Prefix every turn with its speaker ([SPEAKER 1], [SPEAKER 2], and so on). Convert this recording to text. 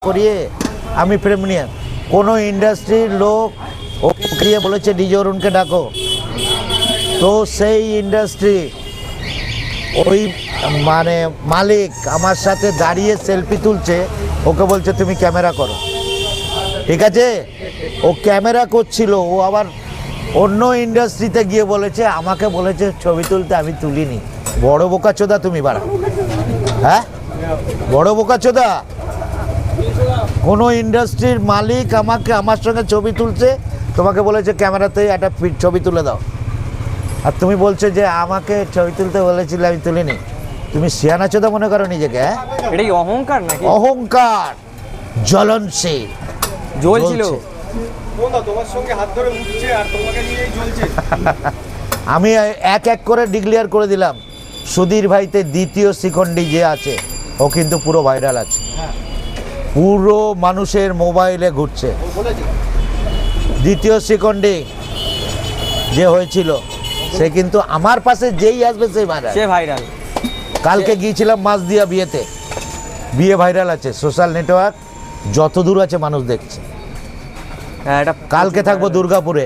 [SPEAKER 1] করিয়ে আমি প্রেম নিয়ে কোনো ইন্ডাস্ট্রির লোক ওকে বলেছে ডিজে অরুণকে ডাকো, তো সেই ইন্ডাস্ট্রি ওই মানে মালিক আমার সাথে দাঁড়িয়ে সেলফি তুলছে, ওকে বলছে তুমি ক্যামেরা করো। ঠিক আছে, ও ক্যামেরা করছিল, ও আবার অন্য ইন্ডাস্ট্রিতে গিয়ে বলেছে আমাকে বলেছে ছবি তুলতে, আমি তুলিনি। বড় বোকাচোদা তুমি বাড়া, হ্যাঁ বড় বোকাচোদা। কোনো ইন্ডাস্ট্রির মালিক আমার সঙ্গে ছবি তুলছে, তোমাকে বলেছে ক্যামেরাতে একটা ছবি তুলে দাও, আর তুমি বলছো যে আমাকে ছবি তুলতে বলেছিলে আমি তুলিনি। তুমি সিয়ানাচোদা মনে করো নিজেকে? হ্যাঁ,
[SPEAKER 2] এটা কি অহংকার নাকি?
[SPEAKER 1] অহংকার জ্বলনশীল
[SPEAKER 2] জ্বলছিল।
[SPEAKER 3] তোমার সঙ্গে হাত ধরে উঠছে আর তোমাকে নিয়েই জ্বলছে।
[SPEAKER 1] আমি এক এক করে ডিক্লেয়ার করে দিলাম, সুধীর ভাইতে দ্বিতীয় শিখণ্ডী যে আছে ও কিন্তু পুরো ভাইরাল আছে, পুরো মানুষের মোবাইলে ঘুরছে। দ্বিতীয় শিখণ্ডী যে হয়েছিল সে কিন্তু আমার পাশে যেই আসবে সেই ভাইরাল।
[SPEAKER 2] সে ভাইরাল।
[SPEAKER 1] কালকে গিয়েছিলাম মাঝদিয়া বিয়েতে, বিয়ে ভাইরাল আছে, সোশ্যাল নেটওয়ার্ক যত দূর আছে মানুষ দেখছে।
[SPEAKER 2] হ্যাঁ, এটা
[SPEAKER 1] কালকে থাকবো দুর্গাপুরে,